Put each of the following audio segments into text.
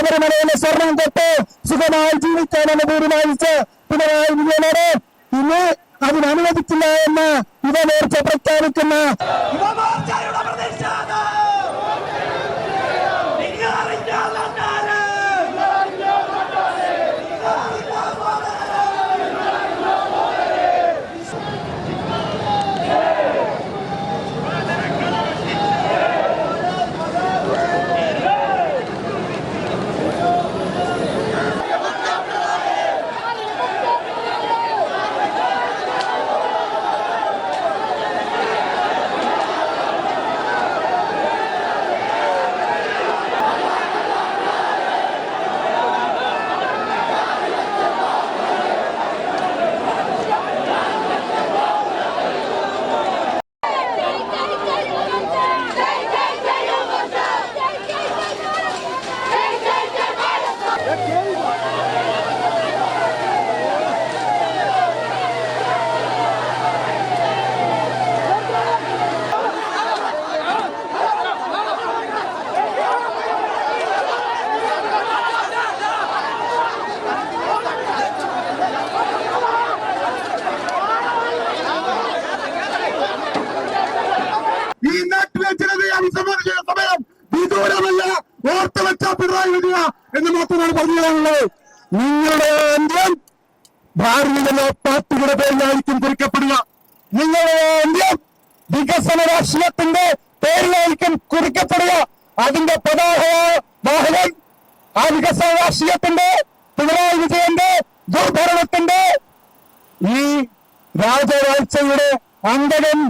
ശബരിമലയിലെ സ്വർണം തൊട്ട് സുഖമായി ജീവിക്കാനെന്ന് തീരുമാനിച്ച് പിണറായി വിജയനോട് ഇന്ന് അതിനനുവദിക്കില്ല എന്ന് യുവമോർച്ച പ്രഖ്യാപിക്കുന്ന സമയം വിദൂരമല്ല, ഓർത്തു വെച്ച പിണറായി വിജയ എന്ന് മാത്രമാണ് പറഞ്ഞുള്ളത്. നിങ്ങളുടെ അന്ത്യം ഭാരതീയ ജനതാ പാർട്ടിയുടെ പേരിലായിരിക്കും കുറിക്കപ്പെടുക. നിങ്ങളുടെ അന്ത്യം വികസന രാഷ്ട്രീയത്തിന്റെ പേരിലായിരിക്കും കുറിക്കപ്പെടുക. അതിന്റെ വാഹകൻ ആ വികസന രാഷ്ട്രീയത്തിന്റെ പിണറായി വിജയന്റെ ദുർഭരണത്തിന്റെ ഈ രാജവാഴ്ചയുടെ അന്തകൻ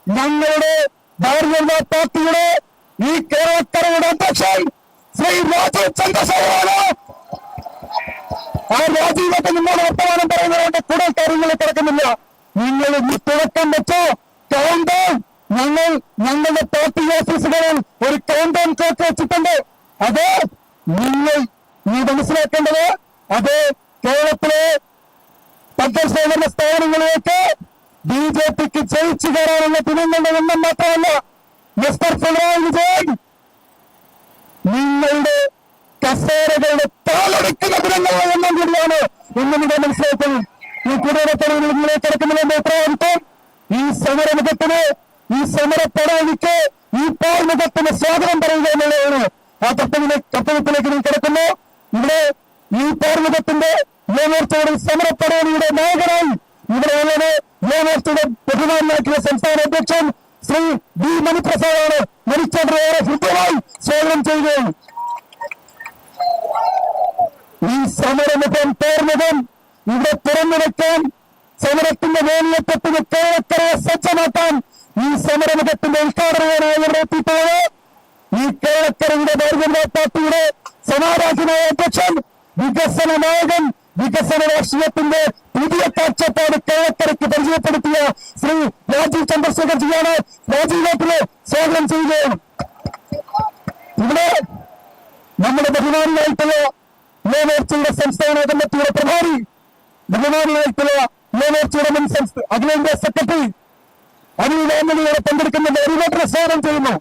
ഞങ്ങളുടെ ഭാരതീയ ജനതാ പാർട്ടിയുടെ ഈ കേരളക്കരയുടെ അധ്യക്ഷൻ ശ്രീ രാജീവ് ചന്ദ്രശേഖരനാണ്. ആ രാജീവൊക്കെ നിന്നോട് വർത്തമാനം പറയുന്നതുകൊണ്ട് കൂടുതൽ കാര്യങ്ങളിൽ കിടക്കുന്നില്ല. നിങ്ങൾ ഈ തുടക്കം വെച്ചോ കൗണ്ട് ഡൗൺ, ഞങ്ങളുടെ പാർട്ടി ഓഫീസുകളിൽ ഒരു കൗണ്ട് ഡൗൺ ക്ലോക്ക് വെച്ചിട്ടുണ്ട്. അത് നിങ്ങൾ നീ മനസ്സിലാക്കേണ്ടത് അത് കേരളത്തിലെ തദ്ദേശ സ്ഥാപനങ്ങളിലേക്ക് BJPക്ക് ജയിച്ചു കയറാനുള്ള ദിനങ്ങളുടെ എണ്ണം മാത്രമല്ല, മിസ്റ്റർ പിണറായി വിജയൻ നിങ്ങളുടെ കസേരകളുടെ താളെടുക്കുന്ന ദിനങ്ങളുടെ എണ്ണം കൂടിയാണ് എന്ന് നിങ്ങൾ മനസ്സിലാക്കുന്നു. ഈ കുടിയേറ്റങ്ങളിൽ നിങ്ങളെ കിടക്കുന്നതിന്റെ ഉത്തരവാദിത്വം ഈ സമരമുഖത്തിന്, ഈ സമരപ്പടവിക്ക്, ഈ പോർമുഖത്തിന് സ്വാഗതം പറയുക എന്നുള്ളതാണ്. ആ കർത്തവ്യത്തിലേക്ക് നിങ്ങൾ കിടക്കുന്നു. ഇവിടെ ഈ പോർമുഖത്തിന്റെ യുവമോർച്ചയുടെ സമരപ്പടവിയുടെ നായകനായി ഇവിടെയുള്ളത് യുവമോർച്ചയുടെ ബഹുമാനായിട്ടുള്ള സംസ്ഥാന അധ്യക്ഷൻ ശ്രീ ബി മണിപ്രസാദാണ്. മരിച്ചവരെ ഹൃദ്യമായി സ്വാഗതം ചെയ്യുകയാണ്. ഈ സമരമുഖം പോർമുഖം ഇവിടെ തുറന്നു വെക്കാൻ, സമരത്തിന്റെ വേലിയേറ്റത്തിന് കേരളക്കരയെ സജ്ജമാക്കാൻ ഈ സമരമുഖത്തിന്റെ ഉദ്ഘാടകനായി ഇവിടെ എത്തിപ്പോയത് ഈ കേരളക്കരയുടെ ഭാരതീയ ജനതാ പാർട്ടിയുടെ സമാരാധനായ അധ്യക്ഷൻ, വികസന നായകൻ, വികസന രാഷ്ട്രീയത്തിന്റെ പുതിയ കാഴ്ചപ്പാട് കേരളക്കരയ്ക്ക് പരിചയപ്പെടുത്തിയ ശ്രീ രാജീവ് ചന്ദ്രശേഖർജിയാണ്. രാജീവേട്ടില് സ്വാഗതം ചെയ്യുകയാണ്. ഇവിടെ നമ്മുടെ ബഹുമാനിയായിട്ടുള്ള യുവമോർച്ചയുടെ സംസ്ഥാന കമ്മിറ്റിയുടെ പ്രഭാരി, ബഹുമാനിയായിട്ടുള്ള യുവമോർച്ചയുടെ മുൻ അഖിലേന്ത്യാ സെക്രട്ടറി അനിൽ രാമലിയുടെ പങ്കെടുക്കുന്ന ഒരുപാട് സ്വാഗതം ചെയ്യുന്നു.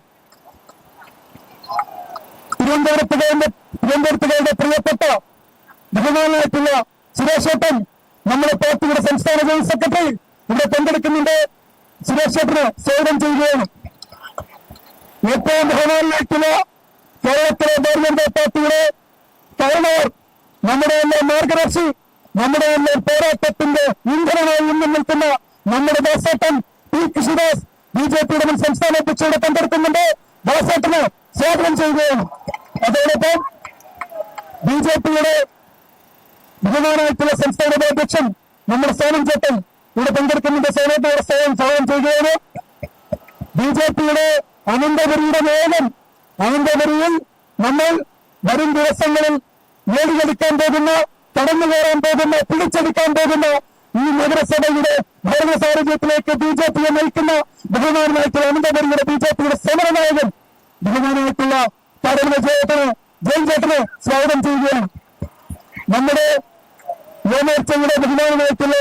തിരുവനന്തപുരത്തുകാരുടെ പ്രിയപ്പെട്ട ബഹുമാനായിട്ടുള്ള സുരേഷ് ഏട്ടൻ, നമ്മുടെ പാർട്ടിയുടെ സംസ്ഥാന ജനറൽ സെക്രട്ടറി ഇവിടെ പങ്കെടുക്കുന്നുണ്ട്. സുരേഷ് ഏട്ടന് സ്വാഗതം ചെയ്യുകയാണ്. ഏറ്റവും ബഹുമാനായിട്ടുള്ള കേരളത്തിലെ ഭാരതീയ ജനതാ പാർട്ടിയുടെ കൗണവർ, നമ്മുടെ എല്ലാം മാർഗദർശി, നമ്മുടെ എല്ലാം പോരാട്ടത്തിന്റെ ഇന്ധനമായി ഇന്നും നിൽക്കുന്ന നമ്മുടെ ദാസേട്ടൻ പി കൃഷിദാസ് BJPയുടെ മുൻ സംസ്ഥാന അധ്യക്ഷയുടെ പങ്കെടുക്കുന്നുണ്ട്. ദാസേട്ടന് സ്വാഗതം ചെയ്യുകയാണ്. അതോടൊപ്പം BJPയുടെ ബഹുമാനായിട്ടുള്ള സംസ്ഥാന അധ്യക്ഷൻ നമ്മുടെ സോനം ചേട്ടൻ ഇവിടെ പങ്കെടുക്കുന്നുണ്ട്. സോനത്തോടെ സ്വാഗതം ചെയ്യുകയാണ്. BJPയുടെ അനന്തപുരിയുടെ യോഗം, അനന്തപുരിയിൽ നമ്മൾ വരും ദിവസങ്ങളിൽ നേടിയെടുക്കാൻ പോകുന്ന, കടന്നു കയറാൻ പോകുന്ന, പിടിച്ചെടുക്കാൻ പോകുന്ന ഈ നഗരസഭയുടെ ഭരണ സാരഥ്യത്തിലേക്ക് BJPയെ നയിക്കുന്ന ബഹുമാനായിട്ടുള്ള അനന്തപുരിയുടെ BJPയുടെ സമരനായകൻ, ബഹുമാനായിട്ടുള്ള ജയൻ ചേട്ടന് സ്വാഗതം ചെയ്യുകയാണ്. നമ്മുടെ യുവമോർച്ചയുടെ ബഹുമാനായിട്ടുള്ള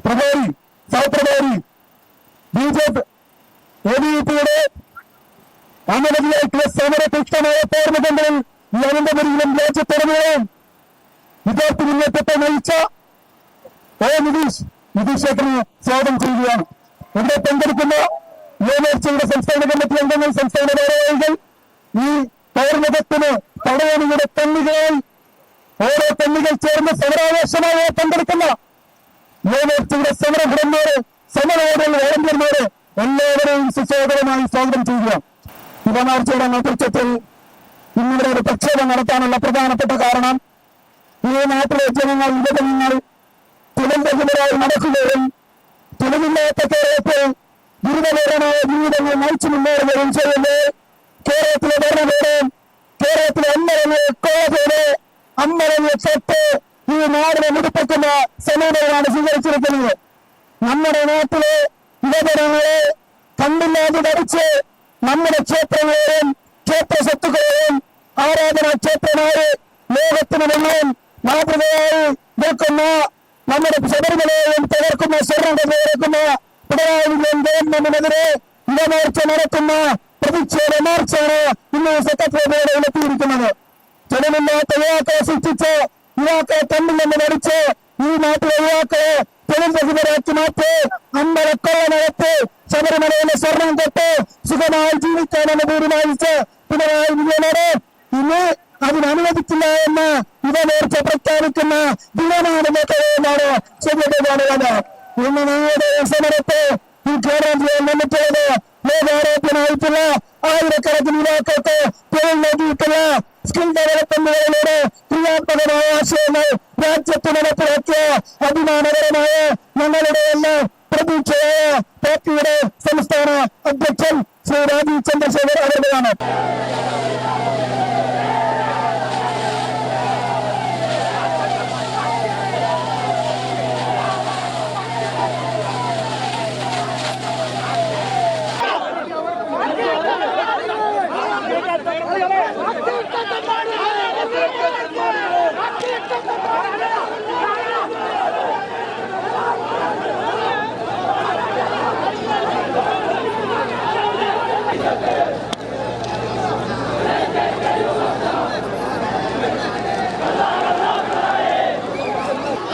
പ്രഭാരി, സഹപ്രഭാരി, ABVPയുടെ അനവധിയായിട്ടുള്ള സമരപുഷ്ടമായ പോർമുഖങ്ങളിൽ ഈ അനന്തപുരിയിലും രാജ്യത്തുടനീളം വിദ്യാർത്ഥി മുന്നേറ്റത്തെ നയിച്ച നിതീഷ് ശേഖരനെ സ്വാഗതം ചെയ്യുകയാണ്. ഇവിടെ പങ്കെടുക്കുന്ന യുവമോർച്ചയുടെ സംസ്ഥാന കമ്മിറ്റി അംഗങ്ങൾ, സംസ്ഥാന ഭാരവാഹികൾ ഈ പൗർണകത്തിന് തടയാനിയുടെ കണ്ണികളായി ഓരോ കണ്ണികൾ ചേർന്ന് സമരാവേശമായി പങ്കെടുക്കുന്ന യുവമോർച്ചയുടെ സമരഭടന്മാര്, സമരയോടുള്ള വോളണ്ടിയർമാര് എല്ലാവരെയും സുസ്വാഗതമായി സ്വാഗതം ചെയ്യുക. യുവമോർച്ചയുടെ നേതൃത്വത്തിൽ ഇന്നിവിടെ ഒരു പ്രക്ഷോഭം നടത്താനുള്ള പ്രധാനപ്പെട്ട കാരണം ഈ നാട്ടിലെ യുവജനങ്ങൾ തൊഴിൽരഹിതരായി നടക്കുകയും തൊഴിലില്ലാത്ത കേരളത്തിൽ ദുരിതപൂർണമായ ജീവിതങ്ങൾ നയിച്ചു മുന്നേറുകയും ചെയ്യുന്നത് കേരളത്തിലെ ഭരണകൂടം കേരളത്തിലെ അമ്പലങ്ങൾ തൊട്ട് ഈ നാടിനെ മുടിപ്പിക്കുന്ന സമീപനമാണ് സ്വീകരിച്ചിരിക്കുന്നത്. നമ്മുടെ നാട്ടിലെ യുവജനങ്ങളെ കണ്ടില്ലാതെ ധരിച്ച് നമ്മുടെ ക്ഷേത്രങ്ങളെയും ക്ഷേത്ര സ്വത്തുക്കളെയും ആരാധനാ ക്ഷേത്രമായി ലോകത്തിന് മുന്നിൽ മാതൃകയായി നിൽക്കുന്ന നമ്മുടെ ശബരിമലയെയും തകർക്കുന്ന സ്വർണ്ണം തകർക്കുന്ന പിണറായി വിജയൻ ഗവൺമെന്റിനെതിരെ യുവമോർച്ച നടത്തുന്ന പ്രതിഷേധ മാർച്ചാണ് ഇന്ന് സെക്രട്ടേറിയറ്റിലൂടെ എത്തിയിരിക്കുന്നത്. തൊഴിലില്ലാത്ത യുവാക്കളെ സൃഷ്ടിച്ച് യുവാക്കളെ തമ്മിലെന്ന് നടിച്ച് ഈ നാട്ടിലെ യുവാക്കളെ തൊഴിൽ രഹിതരാക്കി മാറ്റി അമ്പലക്കൊള്ള നടത്തി ശബരിമലയിലെ സ്വർണം തൊട്ട് സുഖമായി ജീവിക്കാനെന്ന് തീരുമാനിച്ച് പിണറായി വിജയനോട് ഇന്ന് അതിനനുവദിക്കില്ല എന്ന് യുവമോർച്ച പ്രഖ്യാപിക്കുന്ന ദിനമാണെന്നാണ് ശരിയാണ്. ഇന്ന് ഞങ്ങളുടെ സമരത്തെ ഉദ്ഘാടനം ചെയ്യാൻ വന്നിട്ടുള്ളത് ലോകാരോഗ്യനായിട്ടുള്ള ആയിരക്കണക്കിന് യുവാക്കൾക്ക് തൊഴിൽ നൽകിയിട്ടുള്ള സ്കിൽ ഡെവലപ്മെന്റുകളിലൂടെ ക്രിയാത്മകമായ ആശയങ്ങൾ രാജ്യത്ത് നടപ്പിലാക്കിയ അഭിമാനകരമായ ഞങ്ങളുടെ എല്ലാം പ്രതീക്ഷയായ പാർട്ടിയുടെ സംസ്ഥാന അധ്യക്ഷൻ ശ്രീ രാജീവ് ചന്ദ്രശേഖർ അവരുടെയാണ്.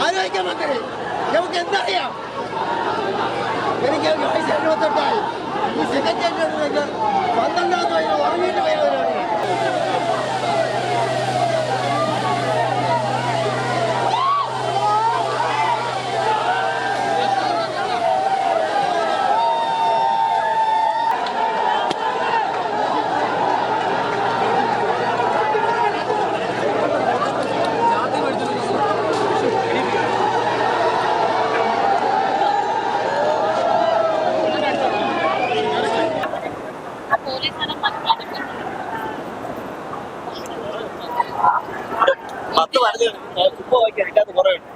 ആരോഗ്യമന്ത്രി നമുക്ക് എന്തറിയാം? എനിക്ക് വയസ്സ് 78 ഈ സെക്രട്ടേറിയറ്റിലേക്ക് 12 വയസ്സ് ഉറങ്ങിയിട്ട് പോയവരാണ്. പത്ത് പറഞ്ഞ് ഉപ്പ് വയ്ക്കാൻ ഇതിനകത്ത് കുറവുണ്ട്.